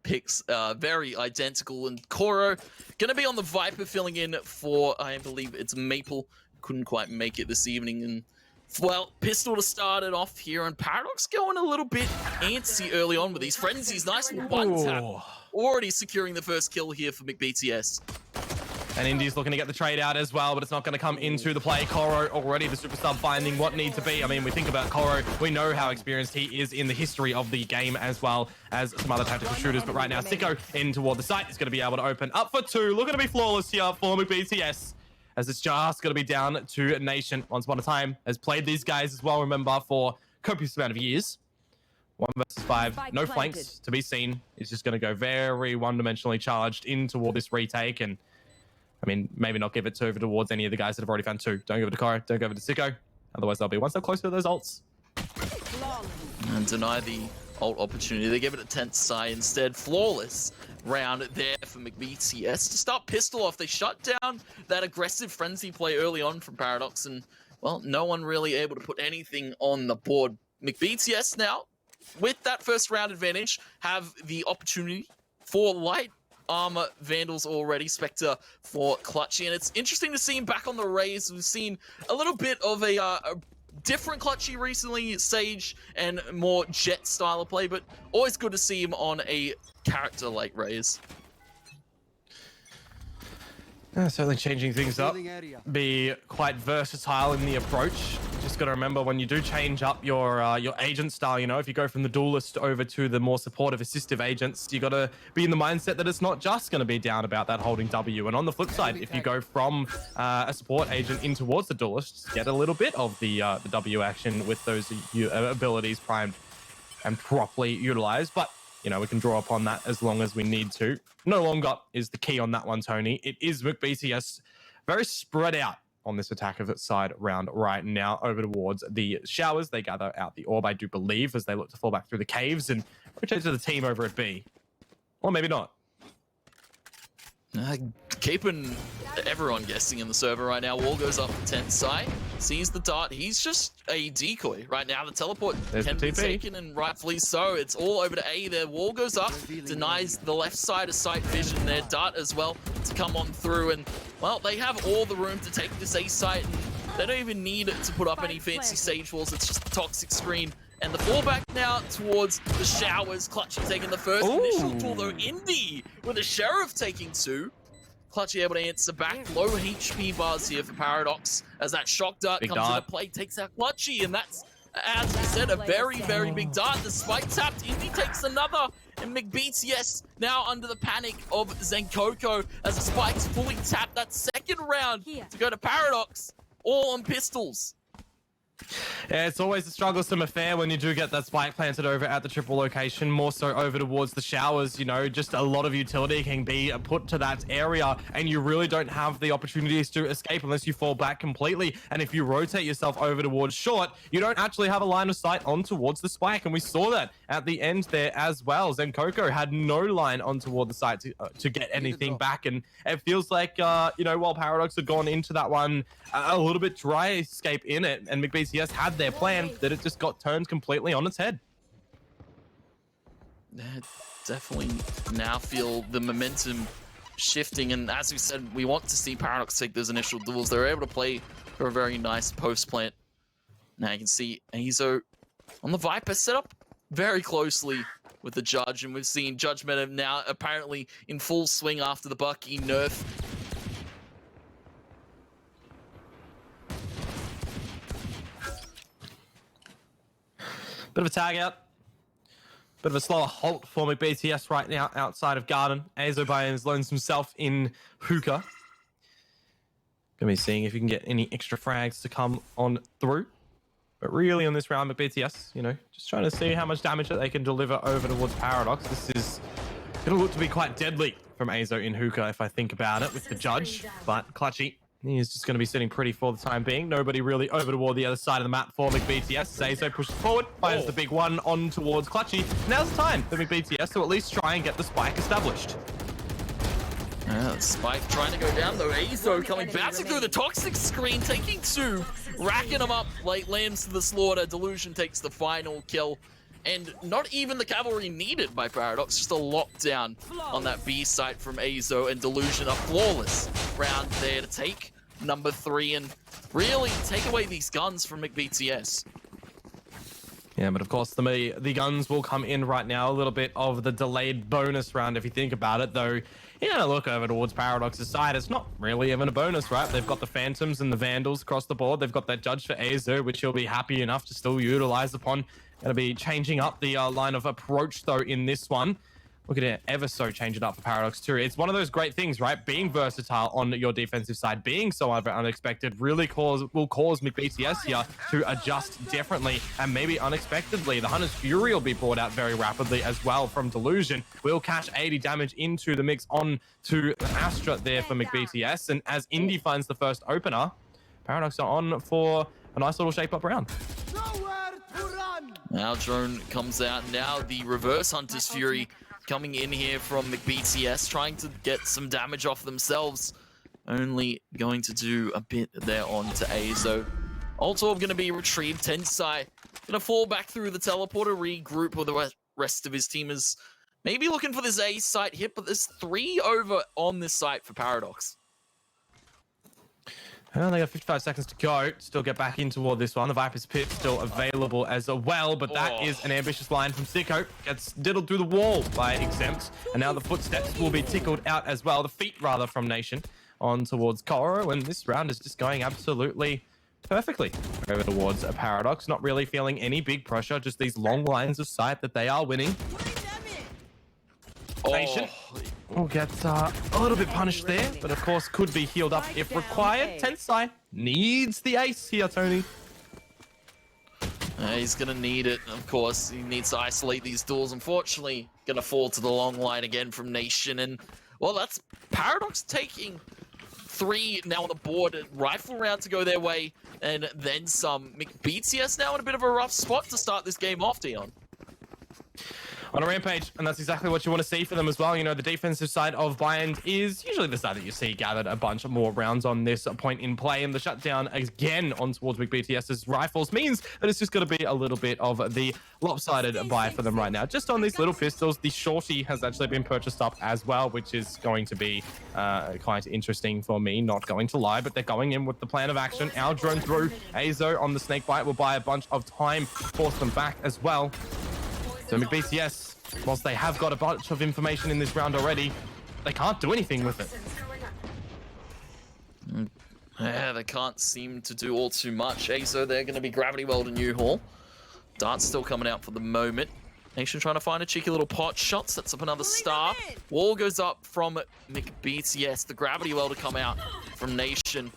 picks very identical. And Koro going to be on the Viper, filling in for, I believe it's Maple. Couldn't quite make it this evening. And, well, Pistol to start it off here. And Paradox going a little bit antsy early on with these frenzies. Nice one tap. Already securing the first kill here for McBTS. And Indy's looking to get the trade out as well, but it's not going to come into the play. Koro already the superstar finding what need to be. I mean, we think about Koro, we know how experienced he is in the history of the game as well as some other tactical shooters. But right now, Sicko in toward the site is going to be able to open up for two. Looking to be flawless here for McBTS, as it's just going to be down to Nation. Once upon a time has played these guys as well, remember, for copious amount of years. 1 versus 5, no flanks to be seen. It's just going to go very one-dimensionally charged in toward this retake. And I mean, maybe not give it over towards any of the guys that have already found two. Don't give it to Koro, don't give it to Sicko. Otherwise, they'll be one step closer to those ults. And deny the ult opportunity. They give it a Tensai instead. Flawless round there for McBTS. To start Pistol off, they shut down that aggressive frenzy play early on from Paradox. And, well, no one really able to put anything on the board. McBTS now, with that first round advantage, have the opportunity for light armor Vandals already. Spectre for Clutchy, and it's interesting to see him back on the Raze. We've seen a little bit of a different Clutchy recently, Sage and more Jet style of play, but always good to see him on a character like Raze. Certainly changing things up, be quite versatile in the approach. Just got to remember, when you do change up your agent style, you know, if you go from the duelist over to the more supportive assistive agents, you got to be in the mindset that it's not just going to be down about that holding W. And on the flip side, if you go from a support agent in towards the duelist, get a little bit of the W action with those abilities primed and properly utilized. But you know, we can draw upon that as long as we need to. No longer is the key on that one, Tony. It is McBTS very spread out on this attack of its side round right now over towards the showers. They gather out the orb, I do believe, as they look to fall back through the caves and rotate to the team over at B. Or maybe not. Keeping everyone guessing in the server right now. Wall goes up to Tensai, sees the dart. He's just a decoy right now. The teleport can be taken, and rightfully so. It's all over to A there. Wall goes up, denies the left side of sight vision there. Dart as well to come on through, and well, they have all the room to take this A site, and they don't even need to put up any fancy Sage walls. It's just a toxic screen. And the fallback now towards the showers. Clutchy taking the first initial tool, though. Indy with the Sheriff taking two. Clutchy able to answer back. Low HP bars here for Paradox as that shock dart comes into play, takes out Clutchy, and that's, as we said, a very big dart. The spike tapped, Indy takes another, and McBTS now under the panic of Zenkoko as the spike's fully tapped. That second round to go to Paradox, all on pistols. Yeah, it's always a strugglesome affair when you do get that spike planted over at the triple location, more so over towards the showers. You know, just a lot of utility can be put to that area, and you really don't have the opportunities to escape unless you fall back completely. And if you rotate yourself over towards short, you don't actually have a line of sight on towards the spike, and we saw that at the end there as well. Zenkoko had no line on toward the site to get anything back, and it feels like, you know, while Paradox had gone into that one a little bit dry escape in it, and McBTS had their plan, that it just got turned completely on its head. Definitely now feel the momentum shifting, and as we said, we want to see Paradox take those initial duels. They're able to play for a very nice post plant. Now you can see Azo on the Viper set up very closely with the Judge, and we've seen Judge Meta now apparently in full swing after the Bucky nerf. Bit of a tag out. Bit of a slower halt for McBTS right now outside of Garden. Azo Bayans loans himself in Hookah. Gonna be seeing if you can get any extra frags to come on through. But really on this round, McBTS, you know, just trying to see how much damage that they can deliver over towards Paradox. This is gonna look to be quite deadly from Azo in Hookah if I think about it with the Judge. But Clutchy, he's just going to be sitting pretty for the time being. Nobody really over toward the other side of the map for McBTS. Azo pushes forward, finds the big one on towards Clutchy. Now's the time for McBTS to at least try and get the spike established. Spike trying to go down though. Azo coming bouncing through the toxic screen, taking two, racking them up. Late lands to the slaughter. Delusion takes the final kill. And not even the cavalry needed by Paradox, just a lockdown on that B site from Azo, and Delusion. A flawless round there to take number 3 and really take away these guns from McBTS. Yeah, but of course the guns will come in right now. A little bit of the delayed bonus round if you think about it, though. You know, look over towards Paradox's side, it's not really even a bonus, right? They've got the Phantoms and the Vandals across the board. They've got that Judge for Azo, which he'll be happy enough to still utilize upon. Going to be changing up the line of approach, though, in this one. Look at it, ever so change it up for Paradox too. It's one of those great things, right? Being versatile on your defensive side, being so unexpected, really will cause McBTS here to adjust differently, and maybe unexpectedly. The Hunter's Fury will be brought out very rapidly as well from Delusion. Will cash 80 damage into the mix on to Astra there for McBTS, and as Indy finds the first opener, Paradox are on for a nice little shape-up round. Now drone comes out. Now the reverse Hunter's Fury coming in here from McBTS, trying to get some damage off themselves. Only going to do a bit there on to Azo. Ultorb going to be retrieved. Tensai going to fall back through the teleporter, regroup with the rest of his team. Is maybe looking for this A site hit, but there's 3 over on this site for Paradox. Well, they got 55 seconds to go. Still get back in toward this one. The Viper's Pit still available as well, but that is an ambitious line from Sicko. Gets diddled through the wall by Exempt, and now the footsteps will be tickled out as well. The feet, rather, from Nation on towards Koro, and this round is just going absolutely perfectly over towards a Paradox. Not really feeling any big pressure, just these long lines of sight that they are winning. Nation will get a little bit punished there, but of course could be healed up if required. Tensai needs the ace here, Tony. He's going to need it, of course. He needs to isolate these duels. Unfortunately, going to fall to the long line again from Nation. And, well, that's Paradox taking 3 now on the board. Rifle round to go their way, and then some. BTS now in a bit of a rough spot to start this game off, Dion. On a rampage, and that's exactly what you want to see for them as well. You know, the defensive side of Bind is usually the side that you see gathered a bunch of more rounds on this point in play, and the shutdown again on towards McBTS's rifles means that it's just going to be a little bit of the lopsided buy for them right now. Just on these little pistols, the Shorty has actually been purchased up as well, which is going to be quite interesting for me, not going to lie, but they're going in with the plan of action. Our drone through. Azo on the Snakebite will buy a bunch of time, force them back as well. So McBTS, whilst they have got a bunch of information in this round already, they can't do anything with it. Yeah, they can't seem to do all too much. Azo, they're going to be gravity well to New Hall. Dart's still coming out for the moment. Nation trying to find a cheeky little pot shot, sets up another star. Wall goes up from McBTS. The gravity well to come out from Nation.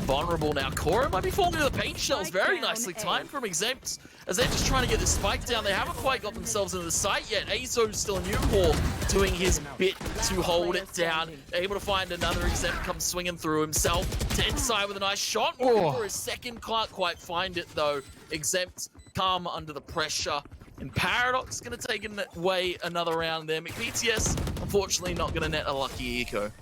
Vulnerable now. Koro might be falling into the paint shells. Very nicely timed from Exempt, as they're just trying to get this spike down. They haven't quite got themselves into the site yet. Azo's still in New Hall, doing his bit to hold it down. Able to find another. Exempt comes swinging through himself. Tensai with a nice shot. Looking for his second. Can't quite find it though. Exempt calm under the pressure. And Paradox going to take away another round there. McBTS, unfortunately, not going to net a lucky eco.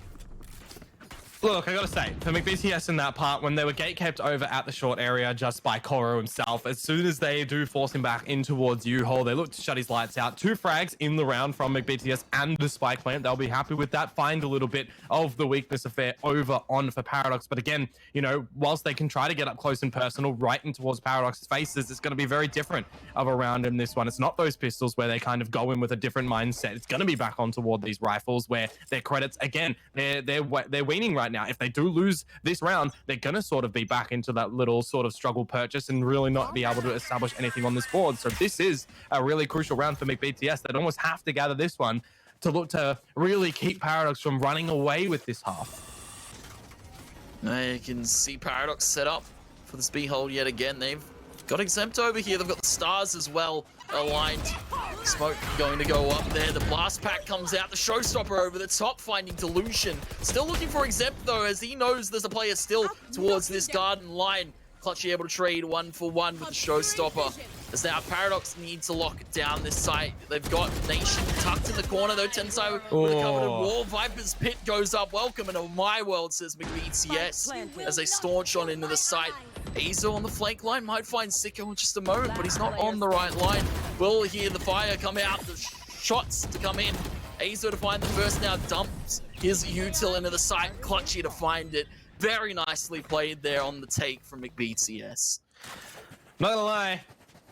Look, I gotta say, for McBTS in that part, when they were gate-kept over at the short area just by Koro himself, as soon as they do force him back in towards U-Hole, they look to shut his lights out. 2 frags in the round from McBTS and the spike plant. They'll be happy with that. Find a little bit of the weakness affair over on for Paradox. But again, you know, whilst they can try to get up close and personal right in towards Paradox's faces, it's going to be very different of a round in this one. It's not those pistols where they kind of go in with a different mindset. It's going to be back on toward these rifles where their credits, again, they're weaning right now. If they do lose this round, they're going to sort of be back into that little sort of struggle purchase and really not be able to establish anything on this board. So this is a really crucial round for McBTS. They'd almost have to gather this one to look to really keep Paradox from running away with this half. Now you can see Paradox set up for this B-hole yet again. They've got Exempt over here. They've got the stars as well aligned. Smoke going to go up there. The blast pack comes out. The showstopper over the top, finding Delusion. Still looking for Exempt though, as he knows there's a player still towards this garden line. Clutchy able to trade 1-for-1 with the showstopper. As now Paradox need to lock down this site. They've got Nation tucked in the corner though. Tensai with a covered wall. Viper's pit goes up. Welcome into my world, says BTS, as they staunch on into the site. Azo on the flank line might find Sicko in just a moment, but he's not on the right line. We'll hear the fire come out, the shots to come in. Azo to find the first, now dumps his util into the site. Clutchy to find it. Very nicely played there on the take from BTS. Not gonna lie,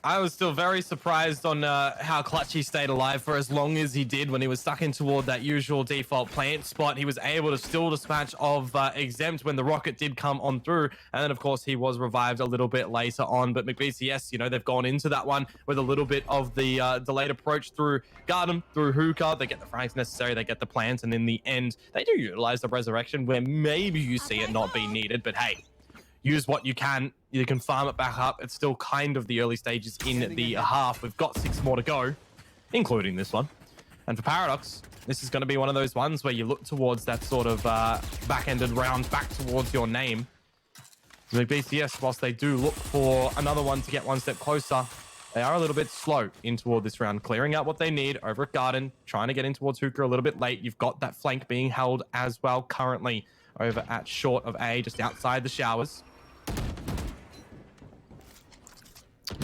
I was still very surprised on how Clutchy stayed alive for as long as he did when he was stuck in toward that usual default plant spot. He was able to still dispatch of Exempt when the rocket did come on through. And then, of course, he was revived a little bit later on. But BTS, you know, they've gone into that one with a little bit of the delayed approach through Garden, through Hookah. They get the frags necessary, they get the plants, and in the end, they do utilize the resurrection where maybe you see it not being needed. But hey, use what you can. You can farm it back up. It's still kind of the early stages in the half. We've got 6 more to go, including this one. And for Paradox, this is going to be one of those ones where you look towards that sort of back-ended round back towards your name. The BTS, whilst they do look for another one to get one step closer, they are a little bit slow in toward this round, clearing out what they need over at Garden, trying to get in towards Hookah a little bit late. You've got that flank being held as well currently over at short of A, just outside the showers.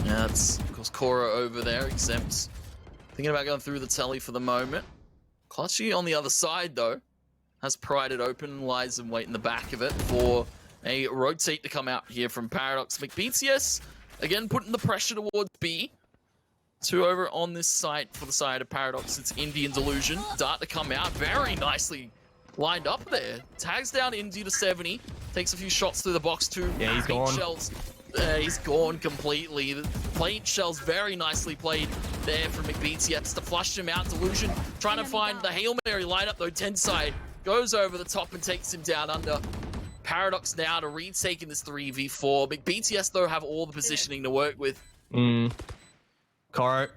Yeah, that's, of course, Cora over there, Exempt. Thinking about going through the telly for the moment. Clutchy on the other side, though, has pried it open, lies and wait in the back of it for a rotate to come out here from Paradox. BTS, again, putting the pressure towards B. 2 over on this side for the side of Paradox. It's Indian Delusion. Dart to come out. Very nicely lined up there. Tags down Indy to 70. Takes a few shots through the box too. Yeah, he's gone. Shells. He's gone completely. The plate shells very nicely played there from BTS to flush him out. Delusion trying to find the Hail Mary lineup though. Tensai goes over the top and takes him down under. Paradox now to retake in this 3v4. BTS though have all the positioning to work with. Coro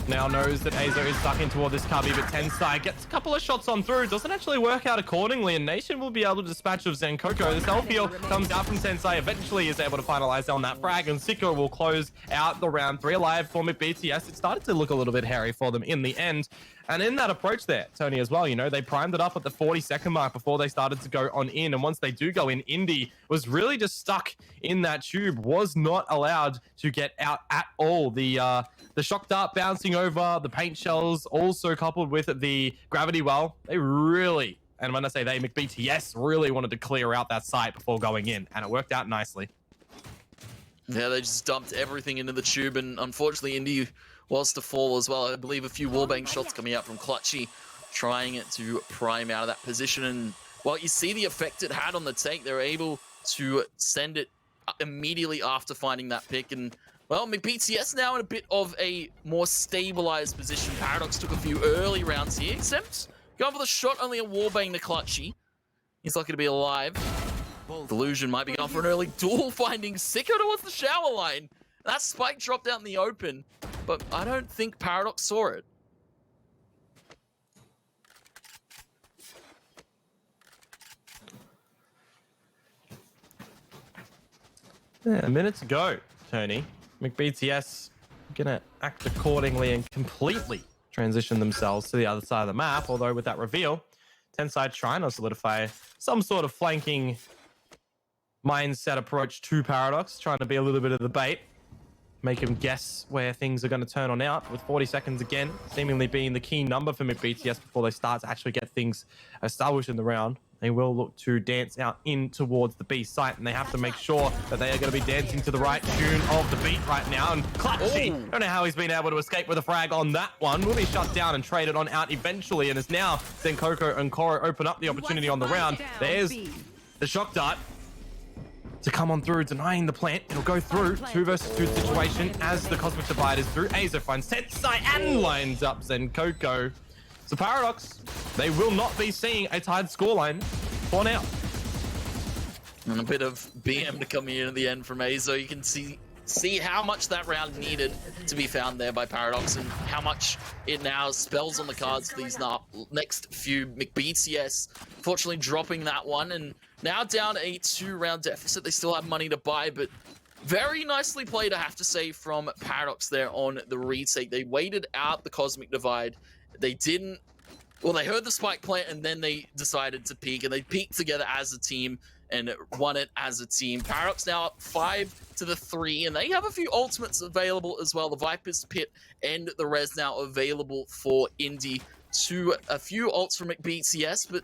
now knows that Azo is stuck in toward this cubby, but Tensai gets a couple of shots on through. Doesn't actually work out accordingly, and Nation will be able to dispatch of Zenkoko. The self-heal comes out from Tensai, eventually is able to finalize on that frag, and Sicko will close out the round 3 alive for BTS. It started to look a little bit hairy for them in the end. And in that approach there, Tony, as well, you know, they primed it up at the 40-second mark before they started to go on in. And once they do go in, Indy was really just stuck in that tube, was not allowed to get out at all. The shock dart bouncing over, the paint shells also coupled with the gravity well. They really, and when I say they, BTS really wanted to clear out that site before going in. And it worked out nicely. Yeah, they just dumped everything into the tube. And unfortunately, Indy was to fall as well. I believe a few wallbang shots coming out from Clutchy, trying it to prime out of that position. And well, you see the effect it had on the take. They're able to send it immediately after finding that pick. And well, BTS now in a bit of a more stabilized position. Paradox took a few early rounds here, except going for the shot, only a wallbang to Clutchy. He's lucky to be alive. Delusion might be going for an early duel, finding Sicko towards the shower line. That spike dropped out in the open, but I don't think Paradox saw it. Yeah, a minute to go, Tony. BTS gonna act accordingly and completely transition themselves to the other side of the map, although with that reveal, Tensai trying to solidify some sort of flanking mindset approach to Paradox, trying to be a little bit of the bait, make him guess where things are going to turn on out, with 40 seconds again seemingly being the key number for BTS before they start to actually get things established in the round. They will look to dance out in towards the B site, and they have to make sure that they are going to be dancing to the right tune of the beat right now. And Clutchy, don't know how he's been able to escape with a frag on that one. Will be shut down and traded on out eventually, and as now Zenkoko and Koro open up the opportunity on the round. There's the shock dart to come on through, denying the plant. It'll go through 2 versus 2 situation as the Cosmic Divide is through. Azo finds Tensai and lines up Zenkoko. So Paradox, they will not be seeing a tied scoreline for now. And a bit of BM to come here in the end from Azo. You can see how much that round needed to be found there by Paradox, and how much it now spells on the cards for these next few. BTS fortunately dropping that one, and now down a 2-round deficit. They still have money to buy, but Very nicely played, I have to say, from Paradox there on the retake. They waited out the Cosmic Divide. They didn't... Well, they heard the spike plant, and then they decided to peek, and they peaked together as a team and won it as a team. Paradox now up 5-3, and they have a few ultimates available as well. The Viper's Pit and the Res now available for Indy. To a few ults from McBTS, but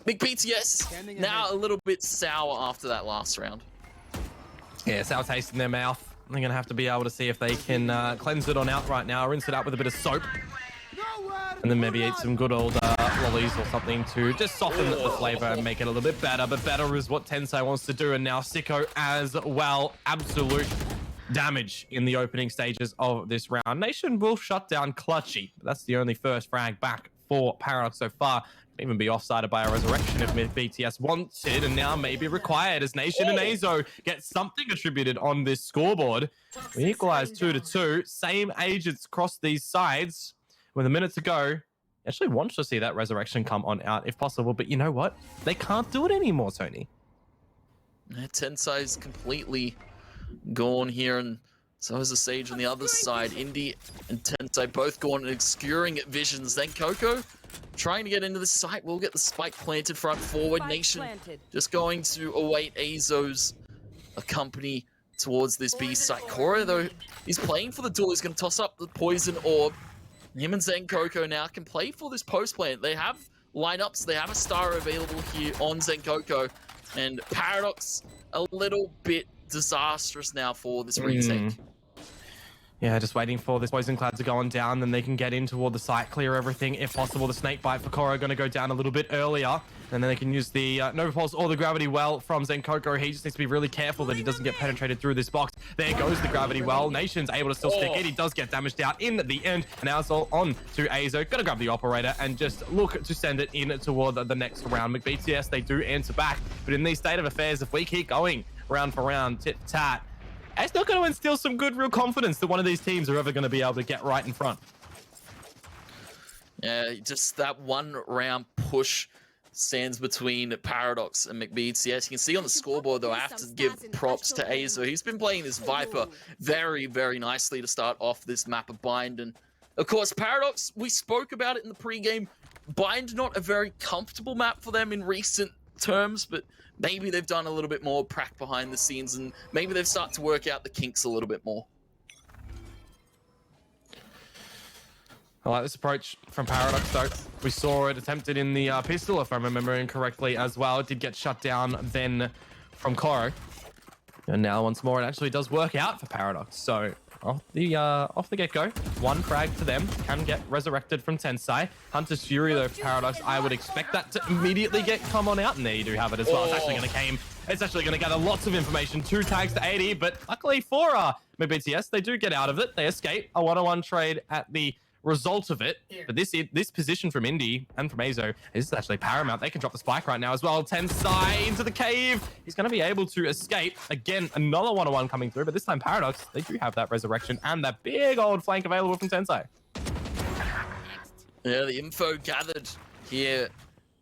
McBTS now a little bit sour after that last round. Yeah, sour taste in their mouth. They're going to have to be able to see if they can cleanse it on out right now, rinse it out with a bit of soap. And then maybe eat some good old lollies or something to just soften the flavor and make it a little bit better. But better is what Tensai wants to do. And now Sicko as well. Absolute damage in the opening stages of this round. Nation will shut down Clutchy. That's the only first frag back for Paradox so far. Can even be offsided by a resurrection if BTS wanted, and now maybe required as Nation and Azo get something attributed on this scoreboard. We equalize 2-2. Same agents across these sides. With a minute to go, actually wants to see that resurrection come on out if possible, but you know what? They can't do it anymore, Tony. Tensai's completely gone here, and so is the Sage on the other side. Indy and Tensai both gone and obscuring visions. Then Coco trying to get into the site. Will get the spike planted front forward. Nation just going to await Azo's company towards this B site. Cora, though, he's playing for the duel. He's going to toss up the poison orb. Him and Zen Coco now can play for this post plant. They have lineups. They have a star available here on Zen Coco. And Paradox a little bit disastrous now for this retake. Yeah, just waiting for this poison cloud to go on down, then they can get in toward the site, clear everything if possible. The snake bite for Koro going to go down a little bit earlier, and then they can use the Nova Pulse or the gravity well from Zenkoko. He just needs to be really careful that he doesn't get penetrated through this box. There goes the gravity well. Nation's able to still stick it. He does get damaged out in the end, and now it's all on to Azo. Gonna grab the operator and just look to send it in toward the next round. McBTS, they do answer back, but in these state of affairs, if we keep going round for round, tit-tat, it's not going to instill some good real confidence that one of these teams are ever going to be able to get right in front. Yeah, just that one round push stands between Paradox and McBTS. You can see on the scoreboard, though, I have to give props to Azo. He's been playing this Viper very, very nicely to start off this map of Bind. And, of course, Paradox, we spoke about it in the pregame. Bind, not a very comfortable map for them in recent terms, but maybe they've done a little bit more prac behind the scenes, and maybe they've started to work out the kinks a little bit more. I like this approach from Paradox, though. We saw it attempted in the pistol, if I'm remembering correctly, as well. It did get shut down then from Koro. And now once more, it actually does work out for Paradox. So off the get-go, one frag to them, can get resurrected from Tensai. Hunter's Fury, though, for Paradox, I would expect that to immediately come on out, and there you do have it as well. It's actually going to gather lots of information. 2 tags to 80, but luckily for BTS, they do get out of it. They escape a 1-on-1 trade at the result of it. But this position from Indy and from Azo is actually paramount. They can drop the spike right now as well. Tensai into the cave. He's going to be able to escape. Again, another 1-on-1 coming through, but this time Paradox, they do have that resurrection and that big old flank available from Tensai. Yeah, the info gathered here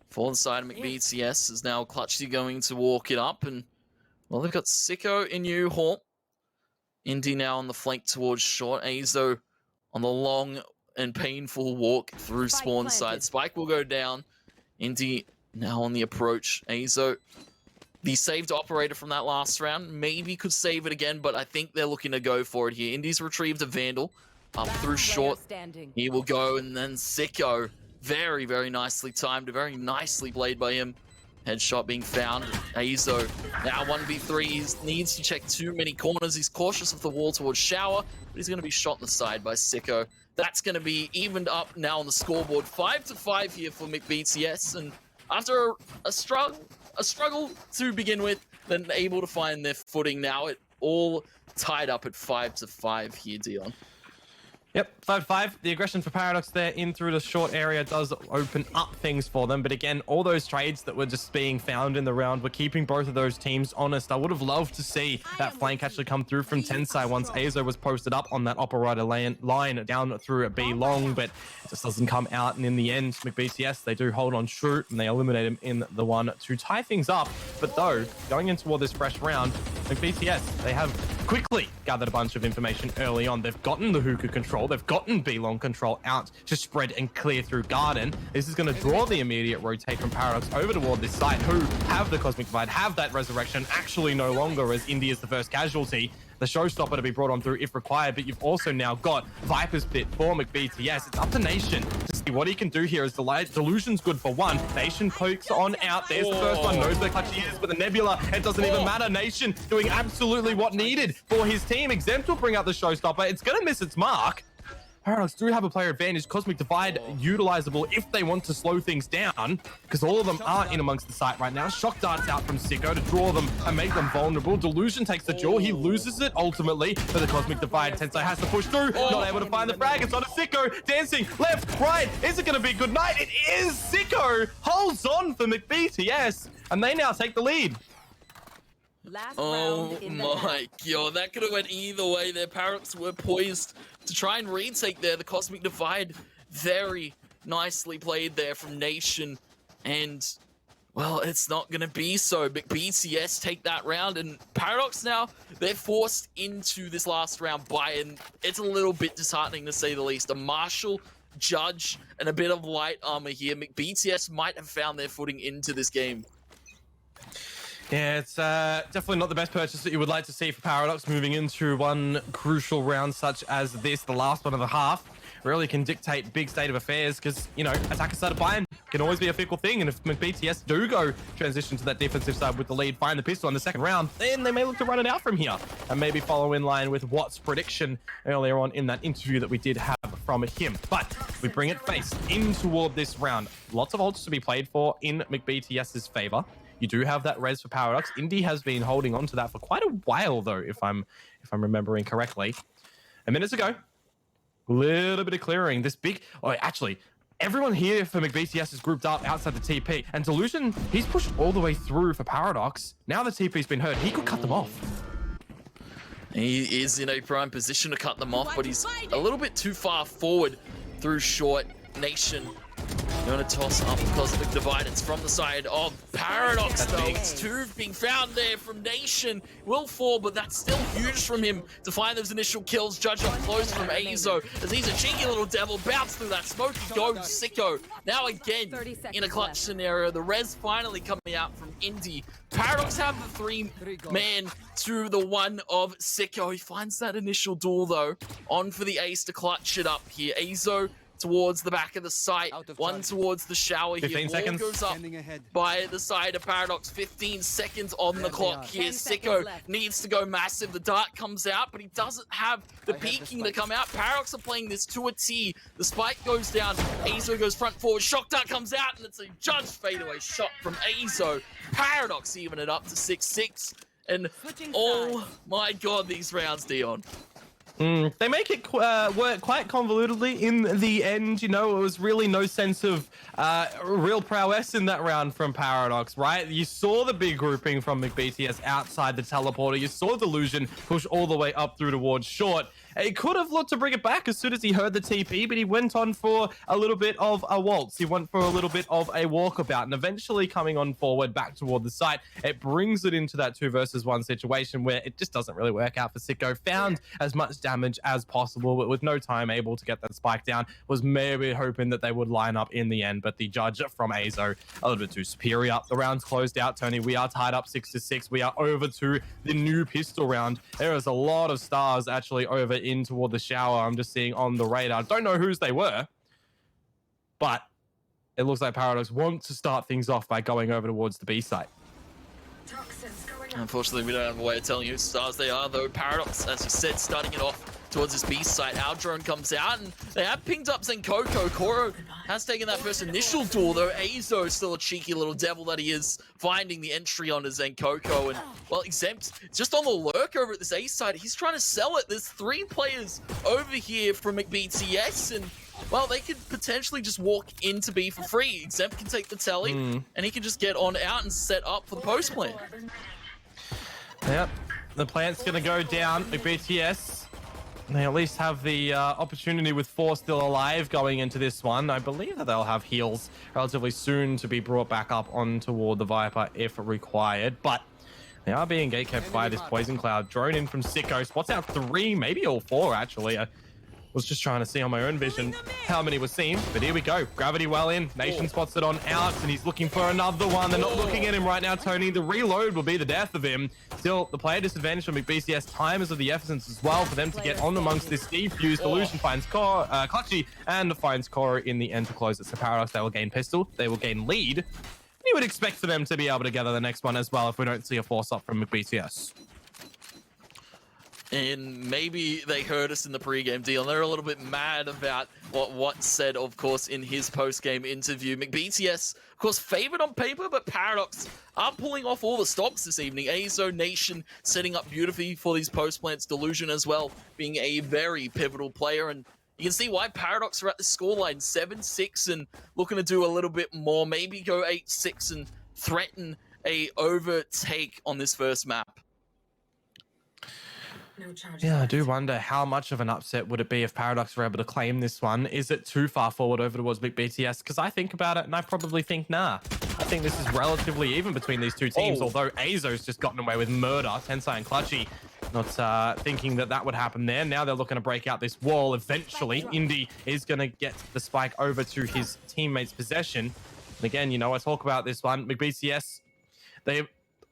for the side of McBTS is now Clutchy going to walk it up, and well, they've got Sicko in U-Haul. Indy now on the flank towards short. Azo on the long and painful walk through spawn side. Spike will go down. Indy now on the approach. Azo, the saved operator from that last round, maybe could save it again, but I think they're looking to go for it here. Indy's retrieved a Vandal up through short. He will go, and then Sicko, very, very nicely timed, very nicely played by him. Headshot being found. Azo now 1v3. He needs to check too many corners. He's cautious of the wall towards Shower, but he's going to be shot in the side by Sicko. That's going to be evened up now on the scoreboard. 5-5 here for McBTS, and after a struggle to begin with, then able to find their footing now. It all tied up at 5-5 here, Dion. Yep, 5-5. The aggression for Paradox there in through the short area does open up things for them. But again, all those trades that were just being found in the round were keeping both of those teams honest. I would have loved to see that flank actually come through from Tensai once Azo was posted up on that operator line down through a B long, but it just doesn't come out. And in the end, McBTS, they do hold on shoot, and they eliminate him in the one to tie things up. But though, going into all this fresh round, BTS, they have quickly gathered a bunch of information early on. They've gotten the hookah control. They've gotten B-long control out to spread and clear through Garden. This is going to draw the immediate rotate from Paradox over toward this side, who have the Cosmic Divide, have that resurrection, actually no longer, as Indy is the first casualty. The showstopper to be brought on through if required, but you've also now got Viper's Pit for McBTS. It's up to Nation to see what he can do here, as Delusion's good for one. Nation pokes on out. There's the first one. Knows where clutch he is with a Nebula. It doesn't even matter. Nation doing absolutely what needed for his team. Exempt will bring out the showstopper. It's going to miss its mark. Paradox do have a player advantage. Cosmic Divide utilizable if they want to slow things down, because all of them are in amongst the site right now. Shock darts out from Sicko to draw them and make them vulnerable. Delusion takes the jaw. He loses it ultimately for the Cosmic Divide. Tensei has to push through. Not able to find the frag. It's on a Sicko. Dancing left, right. Is it going to be a good night? It is. Sicko holds on for McBTS, and they now take the lead. Oh my god, that could have went either way there. Paradox were poised to try and retake there. The Cosmic Divide, very nicely played there from Nation. And, well, it's not going to be so. But BTS take that round, and Paradox now, they're forced into this last round by, and it's a little bit disheartening to say the least. A Marshall, Judge, and a bit of light armor here. BTS might have found their footing into this game. Yeah, it's definitely not the best purchase that you would like to see for Paradox moving into one crucial round such as this, the last one of the half. Really can dictate big state of affairs, because, you know, attacker side of buy-in can always be a fickle thing, and if BTS do go transition to that defensive side with the lead, find the pistol in the second round, then they may look to run it out from here and maybe follow in line with Watt's prediction earlier on in that interview that we did have from him. But we bring it face in toward this round. Lots of ults to be played for in McBTS's favor. You do have that res for Paradox. Indy has been holding on to that for quite a while, though, if I'm remembering correctly. A minute ago, a little bit of clearing. This big... Oh, actually, everyone here for McBTS is grouped up outside the TP. And Delusion, he's pushed all the way through for Paradox. Now the TP's been heard. He could cut them off. He is in a prime position to cut them off, but he's a little bit too far forward through short. Nation going to toss up the Cosmic Divide. It's from the side of Paradox, though. It's two being found there from Nation. Will fall, but that's still huge from him to find those initial kills. Judge up close from Azo, as he's a cheeky little devil. Bounce through that smoke. He goes Sicko. Now again, in a clutch scenario. The res finally coming out from Indy. Paradox have the three-man to the one of Sicko. He finds that initial duel, though. On for the ace to clutch it up here. Azo towards the back of the site, one towards the shower here. 15 seconds. Goes up by the side of Paradox. 15 seconds on the clock here. Sicko needs to go massive. The dart comes out, but he doesn't have the peeking to come out. Paradox are playing this to a T. The spike goes down. Azo goes front forward. Shock dart comes out, and it's a Judge fadeaway shot from Azo. Paradox even it up to 6-6. And oh my god, these rounds, Dion. They make it work quite convolutedly in the end. You know, it was really no sense of real prowess in that round from Paradox, right? You saw the big grouping from McBTS outside the teleporter. You saw Delusion push all the way up through towards short. He could have looked to bring it back as soon as he heard the TP, but he went on for a little bit of a waltz. He went for a little bit of a walkabout, and eventually coming on forward back toward the site, it brings it into that 2 versus 1 situation where it just doesn't really work out for Sicko. Found as much damage as possible, but with no time able to get that spike down. Was maybe hoping that they would line up in the end, but the Judge from Azo a little bit too superior. The round's closed out, Tony. We are tied up 6-6. We are over to the new pistol round. There is a lot of stars actually over in toward the shower. I'm just seeing on the radar. Don't know whose they were, but it looks like Paradox want to start things off by going over towards the B site. Unfortunately, we don't have a way of telling you whose stars they are, though. Paradox, as you said, starting it off towards this B site. Our drone comes out, and they have pinged up Zenkoko. Koro has taken that first initial duel, though. Azo is still a cheeky little devil that he is, finding the entry onto Zenkoko. And, well, Exempt, just on the lurk over at this A site, he's trying to sell it. There's 3 players over here from McBTS, and, well, they could potentially just walk into B for free. Exempt can take the telly, and he can just get on out and set up for the post plan. Yep, the plant's going to go down. McBTS, they at least have the opportunity with 4 still alive going into this one. I believe that they'll have heals relatively soon to be brought back up on toward the Viper if required, but They are being gatekept by this poison cloud. Drone in from Sicko. Spots out 3, maybe all 4, actually. I was just trying to see on my own vision how many were seen, but here we go. Gravity well in. Nation spots it on out, and he's looking for another one. They're not looking at him right now, Tony. The reload will be the death of him. Still, the player disadvantage from BTS. Time is of the essence as well for them to get on amongst this defuse. Delusion finds Clutchy and finds Cora in the end to close it. So Paradox, they will gain pistol. They will gain lead. You would expect for them to be able to gather the next one as well if we don't see a force up from BTS. And maybe they heard us in the pre-game deal, and they're a little bit mad about what said, of course, in his post-game interview. BTS, of course, favored on paper, but Paradox are pulling off all the stops this evening. AZO Nation setting up beautifully for these post-plants. Delusion as well, being a very pivotal player, and you can see why Paradox are at the scoreline 7-6 and looking to do a little bit more, maybe go 8-6 and threaten a overtake on this first map. Yeah, I do wonder how much of an upset would it be if Paradox were able to claim this one. Is it too far forward over towards BTS? Because I think about it and I probably think, nah. I think this is relatively even between these two teams, although Azo's just gotten away with murder. Tensai and Clutchy not thinking that would happen there. Now they're looking to break out this wall. Eventually, Indy is going to get the spike over to his teammate's possession. And again, you know, I talk about this one. BTS, they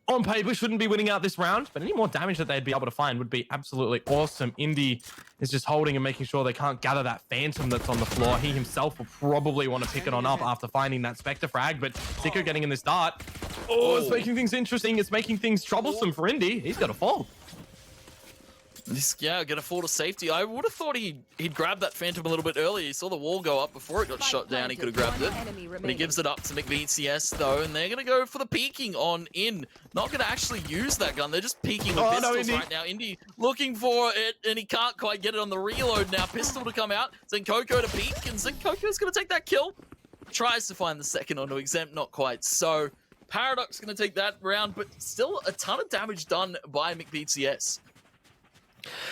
on paper shouldn't be winning out this round, but any more damage that they'd be able to find would be absolutely awesome. Indy is just holding and making sure they can't gather that Phantom that's on the floor. He himself will probably want to pick it on up after finding that Spectre frag, but Sicko getting in this dart. Oh, it's making things interesting. It's making things troublesome for Indy. He's got to fall. Yeah, get a fall to safety. I would have thought he'd grabbed that Phantom a little bit earlier. He saw the wall go up before it got shot down. He could have grabbed it. But he gives it up to BTS, though, and they're going to go for the peeking on in. Not going to actually use that gun. They're just peeking with pistols right now. Indy looking for it, and he can't quite get it on the reload now. Pistol to come out. Zenkoko to peek, and Zenkoko's going to take that kill. Tries to find the second onto Exempt, not quite. So Paradox going to take that round, but still a ton of damage done by BTS.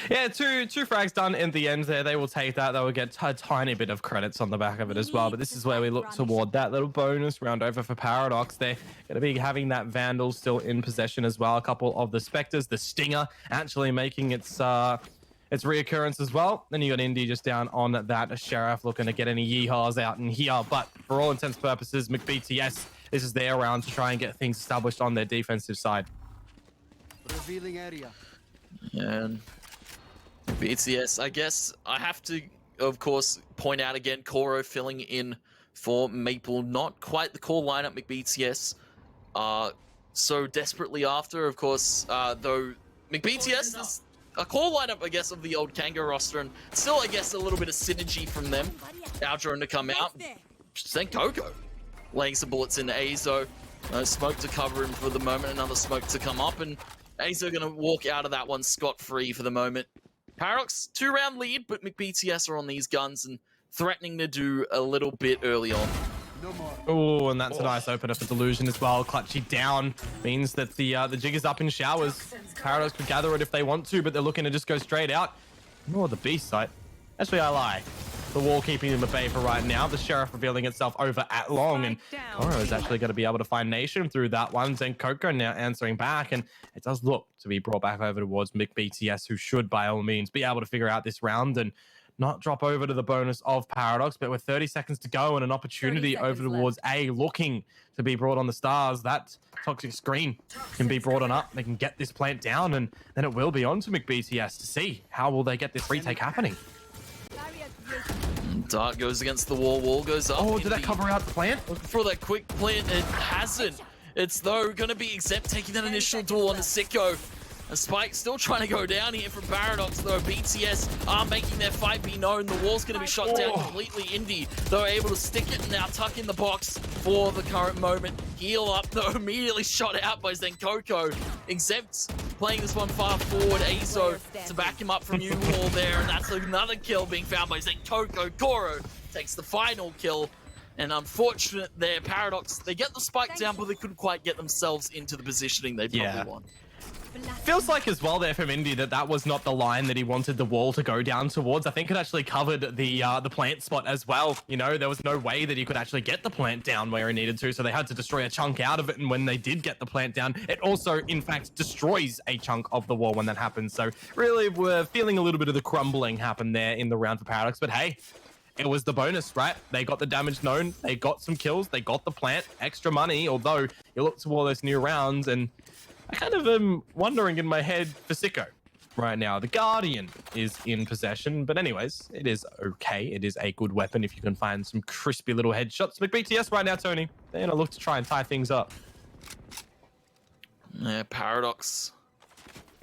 Yeah, two frags done in the end there. They will take that. They will get a tiny bit of credits on the back of it as well. But this is where we look toward that little bonus round over for Paradox. They're going to be having that Vandal still in possession as well. A couple of the Spectres, the Stinger actually making its reoccurrence as well. Then you got Indy just down on that Sheriff looking to get any yeehaws out in here. But for all intents and purposes, BTS, this is their round to try and get things established on their defensive side. Revealing area. And BTS, I guess I have to, of course, point out again, Koro filling in for Maple. Not quite the core lineup BTS so desperately after. Of course, though BTS is a core lineup, I guess, of the old Kango roster, and still, I guess, a little bit of synergy from them. Our drone to come out. Zenkoko laying some bullets into Azo. Smoke to cover him for the moment. Another smoke to come up, and Azo going to walk out of that one scot-free for the moment. Paradox, 2-round lead, but BTS are on these guns and threatening to do a little bit early on. Oh, and that's a nice opener for Delusion as well. Clutchy down means that the jig is up in showers. Paradox could gather it if they want to, but they're looking to just go straight out. Oh, the beast site. Actually, I lie. The wall keeping them at bay for right now. The Sheriff revealing itself over at long, and Oro is actually going to be able to find Nation through that one. Zenkoko now answering back, and it does look to be brought back over towards BTS, who should by all means be able to figure out this round and not drop over to the bonus of Paradox. But with 30 seconds to go and an opportunity over towards A looking to be brought on the stars, that toxic screen can be brought on up. They can get this plant down, and then it will be on to BTS to see how will they get this retake happening. Dart goes against the wall. Wall goes up. Oh, did that cover out the plant? Looking for that quick plant. It hasn't. It's, though, going to be Exempt taking that initial duel on the Sicko. A Spike still trying to go down here from Paradox, though. BTS are making their fight be known. The wall's going to be shot down completely. Indy, though, able to stick it and now tuck in the box for the current moment. Heal up, though, immediately shot out by Zenkoko. Exempt playing this one far forward. Azo to back him up from U-Wall there, and that's another kill being found by Zenkoko. Koro takes the final kill. And unfortunate there, Paradox, they get the spike down, but they couldn't quite get themselves into the positioning they probably want. Feels like as well there from Indy that was not the line that he wanted the wall to go down towards. I think it actually covered the plant spot as well. You know, there was no way that he could actually get the plant down where he needed to, so they had to destroy a chunk out of it. And when they did get the plant down, it also, in fact, destroys a chunk of the wall when that happens. So really, we're feeling a little bit of the crumbling happen there in the round for Paradox. But hey, it was the bonus, right? They got the damage known, they got some kills, they got the plant, extra money, although you look to all those new rounds, and I kind of am wondering in my head for Sicko right now. The Guardian is in possession, but anyways, it is okay. It is a good weapon if you can find some crispy little headshots. But BTS right now, Tony, they're going to look to try and tie things up. Yeah, Paradox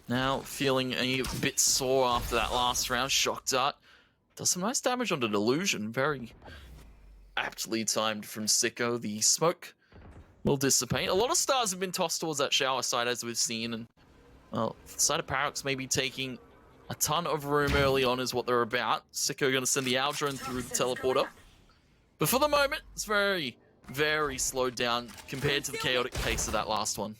now feeling a bit sore after that last round. Shock Dart does some nice damage onto Delusion. Very aptly timed from Sicko. The smoke will dissipate. A lot of stars have been tossed towards that shower side, as we've seen, and well, the side of Paradox may be taking a ton of room early on is what they're about. Sicko going to send the Aldrone through the teleporter, but for the moment it's very, very slowed down compared to the chaotic pace of that last one.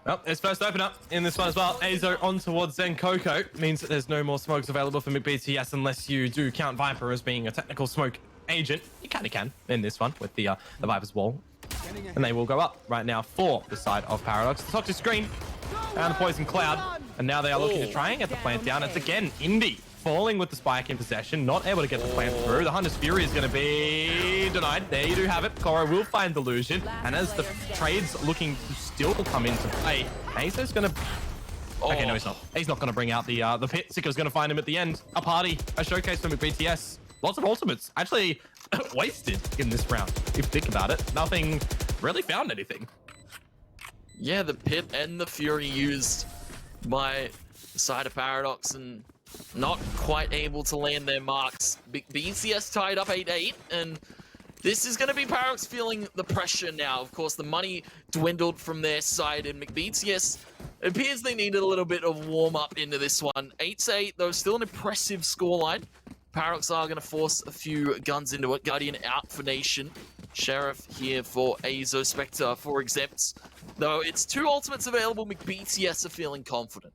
Well, it's first open up in this one as well. Azo on towards Zenkoko. Means that there's no more smokes available for BTS unless you do count Viper as being a technical smoke agent. You kind of can in this one with the Viper's wall. And they will go up right now for the side of Paradox. The toxic screen and the poison cloud. And now they are looking to try and get the plant down. It's again Indy falling with the spike in possession, not able to get the plant through. The Hunter's Fury is going to be denied. There you do have it. Koro will find Delusion. And as the trades looking to still come into play, Azo's going to... Okay, no, he's not. He's not going to bring out the pit. Sicko's going to find him at the end. A party, a showcase for BTS. Lots of ultimates. Actually wasted in this round, if you think about it. Nothing really found anything. Yeah, the pit and the Fury used by the side of Paradox and not quite able to land their marks. BTS tied up 8-8, and this is going to be Paradox feeling the pressure now. Of course, the money dwindled from their side, and BTS, it appears they needed a little bit of warm-up into this one. 8-8, though, still an impressive scoreline. Paradox are going to force a few guns into it. Guardian out for Nation. Sheriff here for Azo. Spectre for Exempts. Though it's two ultimates available, BTS are feeling confident.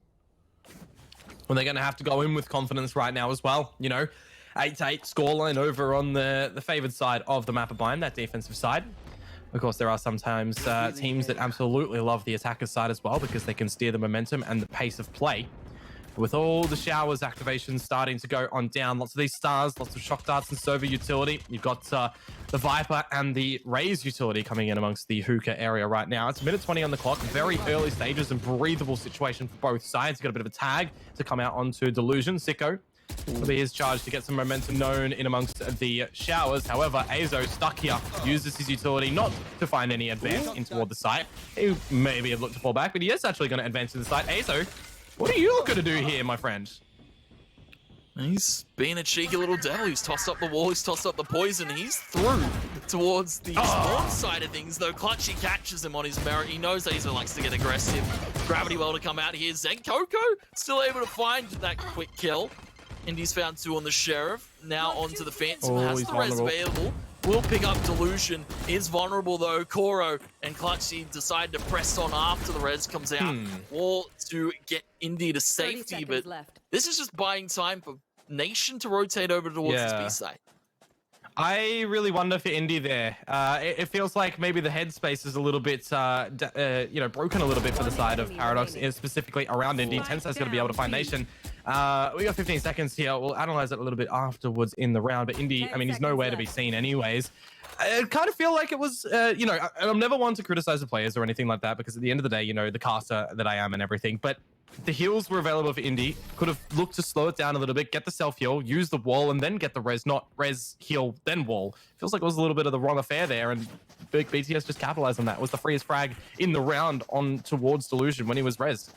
Well, they're going to have to go in with confidence right now as well. You know, 8-8 scoreline over on the favored side of the MAP-1, that defensive side. Of course, there are sometimes teams that absolutely love the attacker side as well because they can steer the momentum and the pace of play. With all the showers activations starting to go on down, lots of these stars, lots of shock darts and server utility. You've got the Viper and the Raze utility coming in amongst the hookah area right now. It's minute 20 on the clock, very early stages and breathable situation for both sides. Got a bit of a tag to come out onto Delusion. Sicko will be his charge to get some momentum known in amongst the showers. However, Azo stuck here, uses his utility not to find any advance in toward the site. He maybe have looked to fall back, but he is actually going to advance to the site. Azo, what are you going to do here, my friend? He's being a cheeky little devil. He's tossed up the wall, he's tossed up the poison. He's through towards the spawn side of things, though Clutchy catches him on his merit. He knows Azo likes to get aggressive. Gravity well to come out here. Zenkoko still able to find that quick kill. Indy's found two on the Sheriff. Now onto the Phantom. Has the res available. Will pick up Delusion. Is vulnerable though. Koro and Clutchy decide to press on after the res comes out. Wall to get Indy to safety, but this is just buying time for Nation to rotate over towards this B side. I really wonder for Indy there. It feels like maybe the headspace is a little bit, you know, broken a little bit for the side of Paradox, specifically around Indy. Tensa's going to be able to find Nation. We got 15 seconds here. We'll analyze it a little bit afterwards in the round. But Indy, I mean, he's nowhere to be seen anyways. I kind of feel like it was, you know, I'm never one to criticize the players or anything like that because at the end of the day, you know, the caster that I am and everything. But the heals were available for Indy. Could have looked to slow it down a little bit, get the self-heal, use the wall, and then get the res, not res, heal, then wall. Feels like it was a little bit of the wrong affair there, and BTS just capitalized on that. It was the freest frag in the round on towards Delusion when he was res.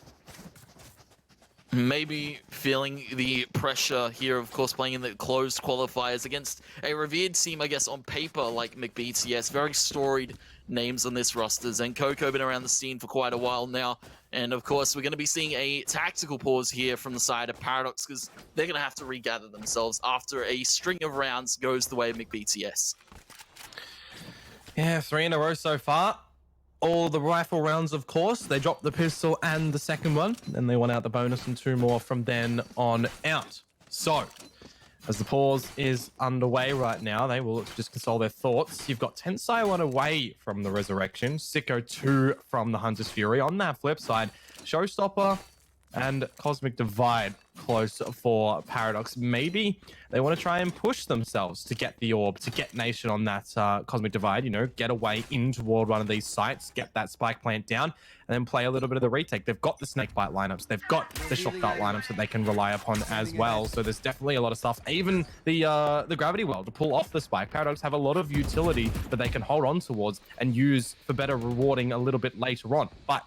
Maybe feeling the pressure here, of course, playing in the closed qualifiers against a revered team, I guess, on paper, like BTS. Very storied names on this roster. Zenkoko been around the scene for quite a while now. And, of course, we're going to be seeing a tactical pause here from the side of Paradox because they're going to have to regather themselves after a string of rounds goes the way of BTS. Yeah, 3 in a row so far. all the rifle rounds, of course. They dropped the pistol and the second one, and they won out the bonus and 2 more from then on out. So, as the pause is underway right now, they will just console their thoughts. You've got Tensai 1 away from the Resurrection, Sicko 2 from the Hunter's Fury. On that flip side, Showstopper and Cosmic Divide close for Paradox. Maybe they want to try and push themselves to get the orb, to get Nation on that Cosmic Divide, you know, get away in toward one of these sites, get that spike plant down, and then play a little bit of the retake. They've got the Snakebite lineups, they've got the Shock Dart lineups that they can rely upon as well. So there's definitely a lot of stuff. Even the Gravity Well to pull off the spike. Paradox have a lot of utility that they can hold on towards and use for better rewarding a little bit later on. But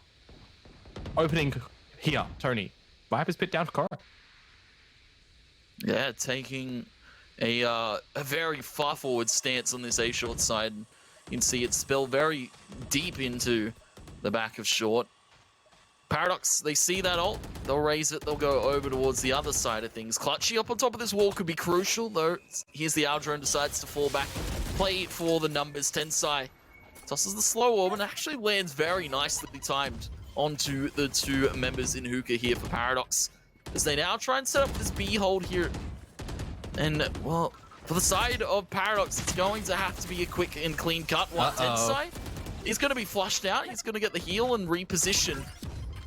opening here, Tony, Viper's pit down for Cora. Yeah, taking a very far forward stance on this A short side. You can see it spill very deep into the back of short. Paradox, they see that ult, they'll raise it, they'll go over towards the other side of things. Clutchy up on top of this wall could be crucial, though. Here's the Aldrone, decides to fall back, play for the numbers. Tensai tosses the slow orb and actually lands very nicely timed onto the 2 members in Hookah here for Paradox, as they now try and set up this B hold here. And, well, for the side of Paradox, it's going to have to be a quick and clean cut. Tensai is going to be flushed out. He's going to get the heal and reposition.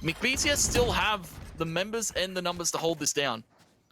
BTS still have the members and the numbers to hold this down.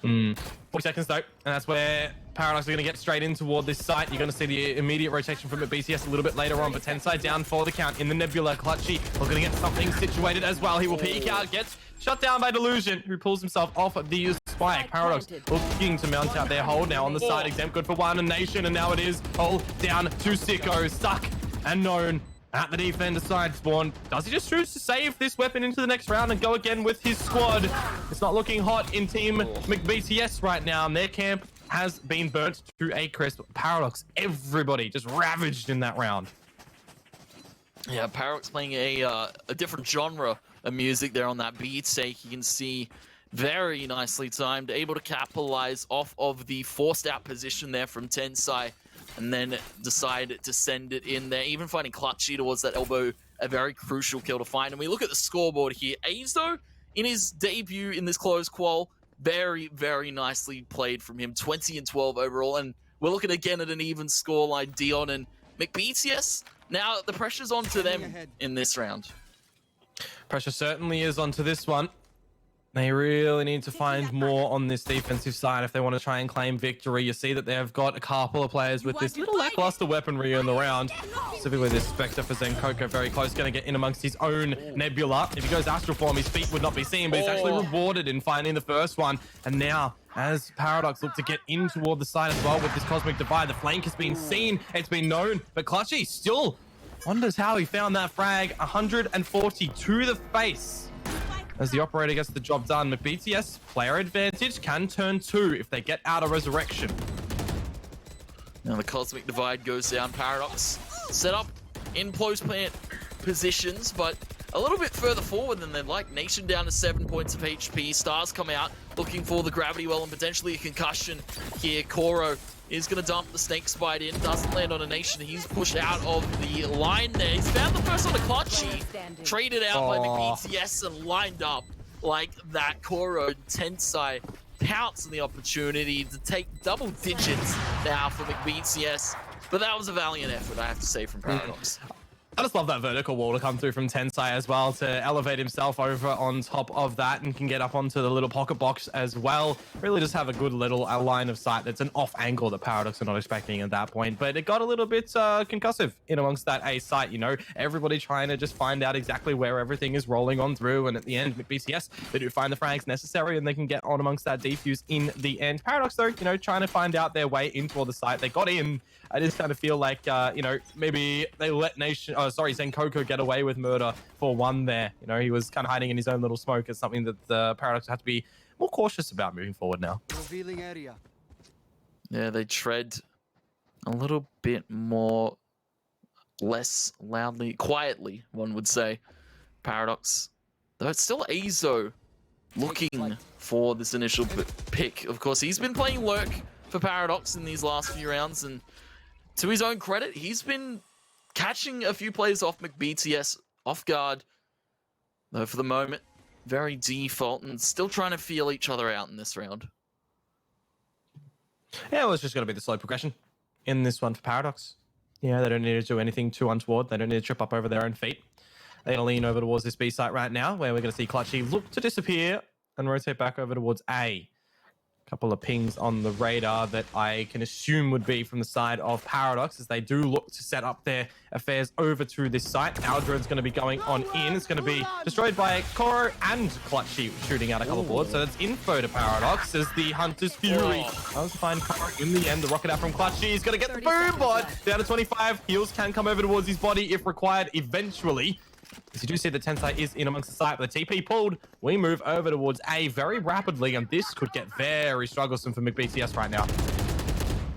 40 seconds though, and that's where Paradox are going to get straight in toward this site. You're going to see the immediate rotation from BTS a little bit later on, but Tensai down for the count in the Nebula. Clutchy are going to get something situated as well. He will peek out, gets shut down by Delusion, who pulls himself off the spike. Paradox looking to mount out their hold now on the side. Exempt good for one, and Nation, and now it is hold down to Sicko, stuck and known at the defender side. Spawn, does he just choose to save this weapon into the next round and go again with his squad? It's not looking hot in Team BTS right now, and their camp has been burnt to a crisp. Paradox, everybody just ravaged in that round. Yeah, Paradox playing a different genre of music there on that beat take. You can see very nicely timed, able to capitalize off of the forced out position there from Tensai, and then decide to send it in there, even finding Clutchy towards that elbow, a very crucial kill to find. And we look at the scoreboard here. Azo, in his debut in this close qual, very, very nicely played from him, 20 and 12 overall. And we're looking again at an even scoreline. Dion and BTS, now the pressure's onto them in this round. Pressure certainly is onto this one. They really need to find more on this defensive side if they want to try and claim victory. You see that they've got a couple of players with this little lackluster weaponry in the round. Specifically this Spectre for Zenkoko, very close, going to get in amongst his own Nebula. If he goes Astral Form, his feet would not be seen, but he's actually rewarded in finding the first one. And now, as Paradox look to get in toward the side as well with this Cosmic Divide, the flank has been seen, it's been known, but Clutchy still wonders how he found that frag. 140 to the face. As the operator gets the job done, BTS player advantage can turn 2 if they get out of Resurrection. Now the Cosmic Divide goes down. Paradox set up in close plant positions, but a little bit further forward than they'd like. Nation down to 7 points of HP. Stars come out looking for the Gravity Well and potentially a concussion here. Koro is going to dump the Snake Spite in. Doesn't land on a Nation. He's pushed out of the line there. He's found the first on a Clutchy. Traded out by BTS and lined up like that. Koro and Tensai pounce on the opportunity to take double digits now for BTS. But that was a valiant effort, I have to say, from Paradox. I just love that vertical wall to come through from Tensai as well, to elevate himself over on top of that and can get up onto the little pocket box as well. Really just have a good little line of sight that's an off angle that Paradox are not expecting at that point. But it got a little bit concussive in amongst that A site, you know, everybody trying to just find out exactly where everything is rolling on through. And at the end, with BTS, they do find the frags necessary and they can get on amongst that defuse in the end. Paradox, though, you know, trying to find out their way into all the site. They got in. I just kind of feel like, you know, maybe they let Zenkoko get away with murder for one there. You know, he was kind of hiding in his own little smoke. It's something that the Paradox have to be more cautious about moving forward now. Revealing area. Yeah, they tread a little bit more, less loudly, quietly, one would say. Paradox, though it's still Azo looking for this initial pick. Of course, he's been playing Lurk for Paradox in these last few rounds, and to his own credit, he's been catching a few players off BTS off guard, though for the moment, very default and still trying to feel each other out in this round. Yeah, well, it's just going to be the slow progression in this one for Paradox. Yeah, they don't need to do anything too untoward. They don't need to trip up over their own feet. They're going to lean over towards this B site right now, where we're going to see Clutchy look to disappear and rotate back over towards A. Couple of pings on the radar that I can assume would be from the side of Paradox as they do look to set up their affairs over to this site. Aldrin's going to be going on in. It's going to be destroyed by Koro and Clutchy shooting out a couple of boards. So that's info to Paradox as the Hunter's Fury does find Koro in the end. The rocket out from Clutchy. He's going to get the boom bot down to 25. Heals can come over towards his body if required eventually. As you do see the Tensei is in amongst the site, but the TP pulled. We move over towards A very rapidly, and this could get very strugglesome for BTS right now.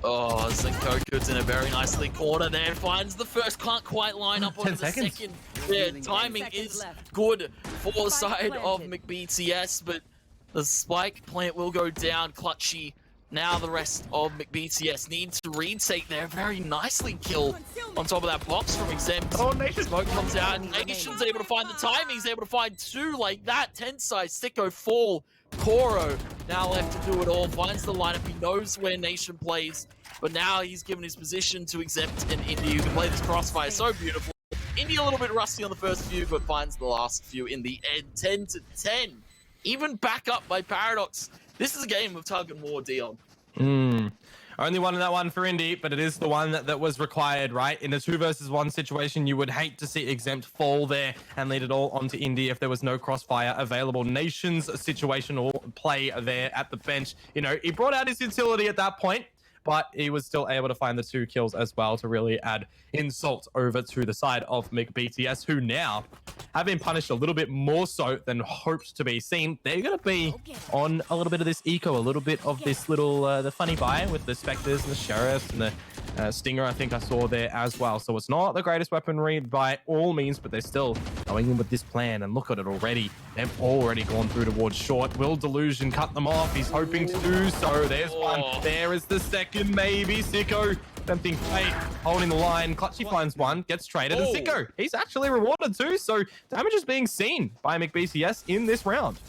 Oh, Zenkoku's in a very nicely corner there. Finds the first, can't quite line up on the second. Yeah, timing is good for the side of BTS, but the spike plant will go down. Clutchy. Now the rest of BTS need to retake their very nicely kill on top of that box from Exempt. Oh, Nation. Smoke comes out, and Nation's able to find the timing. He's able to find two like that. Tensei, Sicko, Fall, Koro now left to do it all. Finds the lineup. He knows where Nation plays, but now he's given his position to Exempt and India, who can play this crossfire so beautiful. India a little bit rusty on the first few, but finds the last few in the end. 10-10. Even back up by Paradox. This is a game of tug and war, Dion. Only one in that one for Indy, but it is the one that was required, right? In a 2 versus 1 situation, you would hate to see Exempt fall there and lead it all onto Indy if there was no crossfire available. Nation's situational play there at the bench. You know, he brought out his utility at that point, but he was still able to find the 2 kills as well to really add insult over to the side of BTS, who now have been punished a little bit more so than hoped to be seen. They're going to be on a little bit of this eco, a little bit of this little, the funny buy with the Spectres and the Sheriffs and the Stinger, I think I saw there as well. So it's not the greatest weaponry by all means, but they're still going in with this plan. And look at it already. They've already gone through towards short. Will Delusion cut them off? He's hoping to do so. There's one. There is the second, maybe. Sicko tempting fate, holding the line. Clutchy finds one, gets traded. And Sicko, he's actually rewarded too. So damage is being seen by BTS in this round.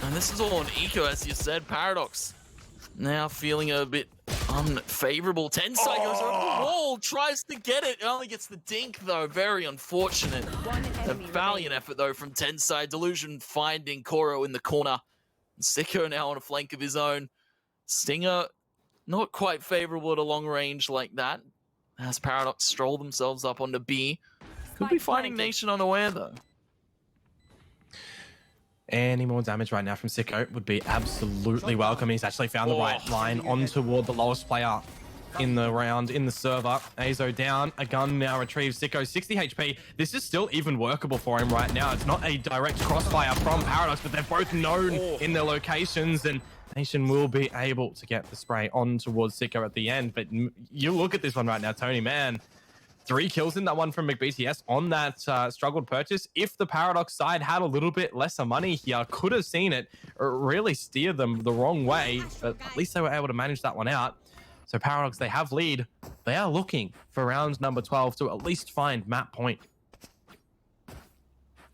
And this is all on eco, as you said. Paradox now feeling a bit unfavorable. Tensei goes over the wall, tries to get it. Only gets the dink, though. Very unfortunate. A valiant effort, though, from Tensei. Delusion finding Koro in the corner. Sicko now on a flank of his own. Stinger, not quite favorable at a long range like that. As Paradox stroll themselves up onto B. Could be finding Nation unaware, though. Any more damage right now from Sicko would be absolutely welcome. He's actually found the right line on toward the lowest player in the round, in the server. Azo down, a gun now retrieves Sicko, 60 HP. This is still even workable for him right now. It's not a direct crossfire from Paradox, but they're both known in their locations, and Nation will be able to get the spray on towards Sicko at the end. But you look at this one right now, Tony, man. 3 kills in that one from BTS on that struggled purchase. If the Paradox side had a little bit lesser money here, could have seen it really steer them the wrong way, but at least they were able to manage that one out. So Paradox, they have lead. They are looking for round number 12 to at least find map point.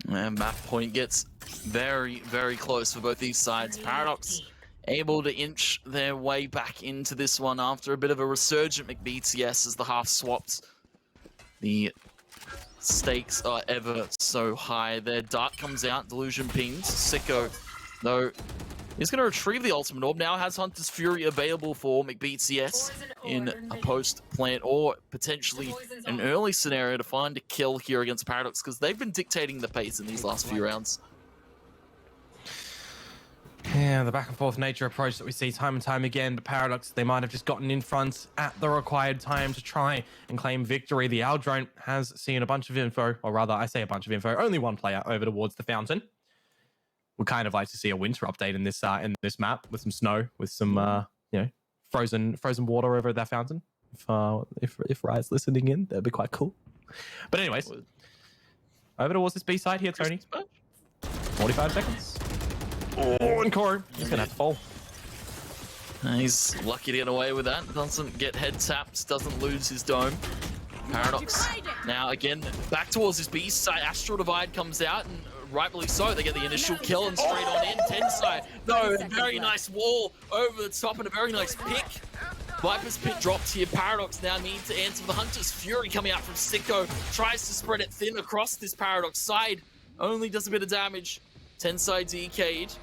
And map point gets very, very close for both these sides. Paradox able to inch their way back into this one after a bit of a resurgent BTS as the half swapped. The stakes are ever so high. Their dart comes out, Delusion pings. Sicko, though, is going to retrieve the ultimate orb. Now has Hunter's Fury available for BTS in a post-plant or potentially an early scenario to find a kill here against Paradox, because they've been dictating the pace in these last few rounds. Yeah, the back and forth nature approach that we see time and time again, but Paradox, they might have just gotten in front at the required time to try and claim victory. The Aldrone has seen a bunch of info, or rather, I say a bunch of info, only one player over towards the fountain. We'd kind of like to see a winter update in this map with some snow, with some you know, frozen water over that fountain. If Riot's listening in, that'd be quite cool. But anyways, over towards this B side here, Tony. 45 seconds. Oh, and Koro, he's gonna have to fall. He's lucky to get away with that. Doesn't get head tapped, doesn't lose his dome. Paradox now again back towards his B side. Astral Divide comes out, and rightfully so, they get the initial kill and straight on in. Tensai, no, a very nice wall over the top and a very nice pick. Viper's Pit drops here. Paradox now needs to answer. The Hunter's Fury coming out from Sicko, tries to spread it thin across this Paradox side, only does a bit of damage. Tensai DK'd.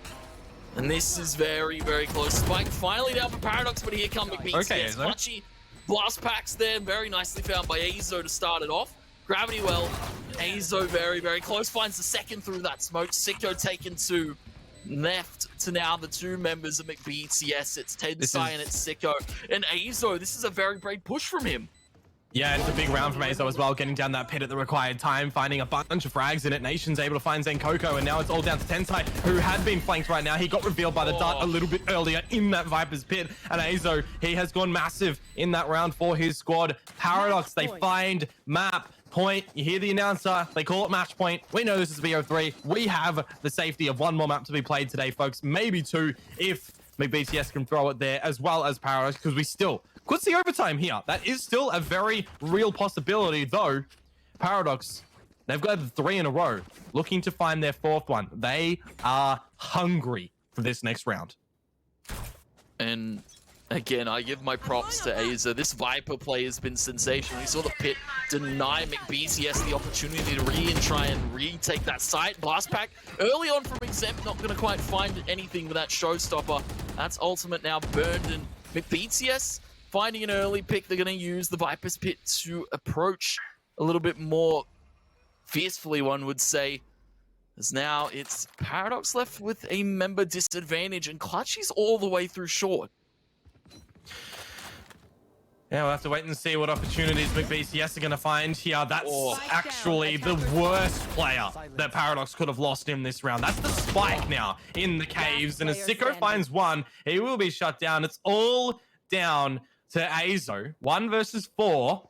And this is very, very close. Spike finally down for Paradox, but here come McBeats. Okay, Clutchy blast packs there, very nicely found by Azo to start it off. Gravity well, Azo very, very close, finds the second through that smoke. Sicko taken two. Left to now the two members of McBTS. It's Tensai and it's Sicko. And Azo, this is a very brave push from him. Yeah, it's a big round from Azo as well, getting down that pit at the required time, finding a bunch of frags in it. Nation's able to find Zenkoko, and now it's all down to Tensai, who had been flanked right now. He got revealed by the dart a little bit earlier in that Viper's pit, and Azo, he has gone massive in that round for his squad. Paradox, they find map point. You hear the announcer, they call it match point. We know this is VO3. We have the safety of one more map to be played today, folks. Maybe two, if McBTS can throw it there, as well as Paradox, because we still could see overtime here. That is still a very real possibility, though. Paradox, they've got 3 in a row, looking to find their 4th one. They are hungry for this next round. And again, I give my props to Aza. This Viper play has been sensational. We saw the pit deny McBTS the opportunity to try and retake that site. Blast pack early on from Exempt, not going to quite find anything with that showstopper. That's ultimate now burned, and McBTS finding an early pick. They're going to use the Viper's Pit to approach a little bit more fiercely, one would say. As now it's Paradox left with a member disadvantage, and Clutchy's all the way through short. Yeah, we'll have to wait and see what opportunities McBTS are going to find here. That's actually the worst player that Paradox could have lost in this round. That's the Spike now in the caves, and as Sicko finds one, he will be shut down. It's all down to Azo. 1 versus 4.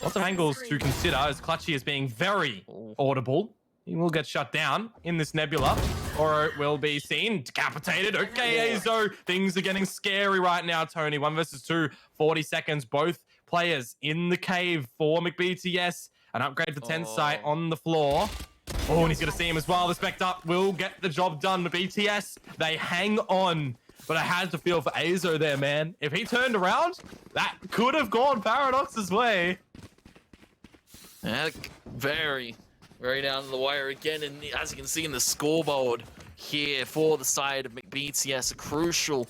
Lots of angles to consider, as Clutchy is being very audible. He will get shut down in this nebula, or it will be seen decapitated. Okay, Azo, things are getting scary right now, Tony. 1 versus 2, 40 seconds. Both players in the cave for McBTS. An upgrade for Tensai on the floor. Oh, and he's going to see him as well. The Spectre will get the job done. McBTS, they hang on. But I had to feel for Azo there, man. If he turned around, that could have gone Paradox's way. Yeah, very down to the wire again. And as you can see in the scoreboard here for the side of McBTS, a crucial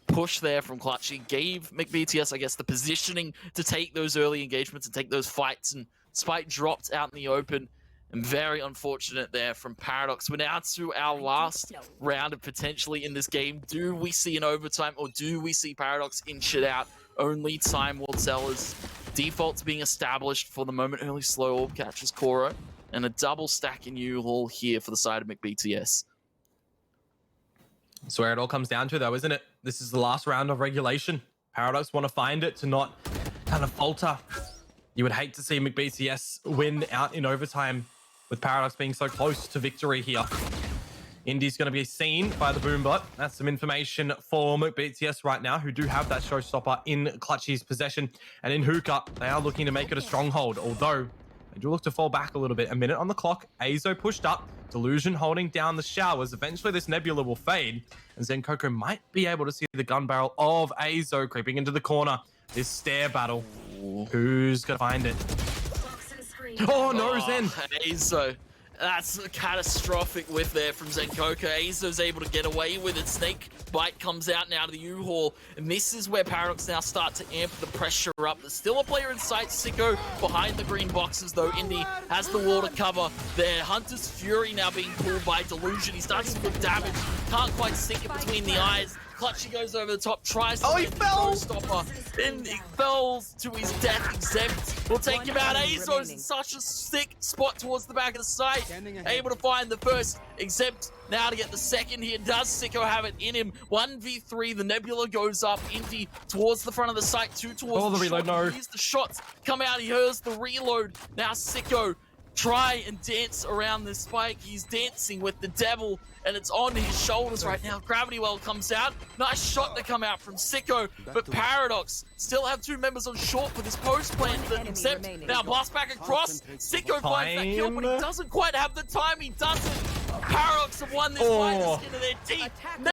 push there from Clutchy gave McBTS, I guess, the positioning to take those early engagements and take those fights. And Spike dropped out in the open. And very unfortunate there from Paradox. We're now to our last round of potentially in this game. Do we see an overtime, or do we see Paradox inch it out? Only time will tell, as defaults being established for the moment. Early slow orb catches Koro, and a double stack in U-Haul here for the side of McBTS. That's where it all comes down to, though, isn't it? This is the last round of regulation. Paradox want to find it to not kind of falter. You would hate to see McBTS win out in overtime, with Paradox being so close to victory here. Indy's going to be seen by the Boombot. That's some information for McBTS right now, who do have that showstopper in Clutchy's possession. And in Hookah, they are looking to make it a stronghold, although they do look to fall back a little bit. A minute on the clock. Azo pushed up. Delusion holding down the showers. Eventually, this nebula will fade, and Zenkoko might be able to see the gun barrel of Azo creeping into the corner. This stair battle. Who's going to find it? Oh, no, Zen. Azo. That's a catastrophic whiff there from Zenkoko. Azo's able to get away with it. Snake Bite comes out now to the U-Haul. And this is where Paradox now start to amp the pressure up. There's still a player in sight. Sicko behind the green boxes, though. Indy has the wall to cover there. Hunter's Fury now being pulled by Delusion. He's done some good damage. Can't quite sink it between the eyes. Clutchy goes over the top, tries to he fell! Stopper. Then he falls to his death. Exempt will take him out. Azo's in such a sick spot towards the back of the site. Able to find the first. Exempt now to get the second here. Does Sicko have it in him? 1v3, the nebula goes up. Indy towards the front of the site, 2 towards the reload, no. Here's the shots come out. He hears the reload. Now Sicko try and dance around this spike. He's dancing with the devil, and it's on his shoulders right now. Gravity Well comes out. Nice shot to come out from Sicko, but Paradox still have 2 members on short for this post plan for Accept. Now blast back across. Sicko finds that kill, but he doesn't quite have the time. He doesn't. Paradox have won this by the skin of their teeth.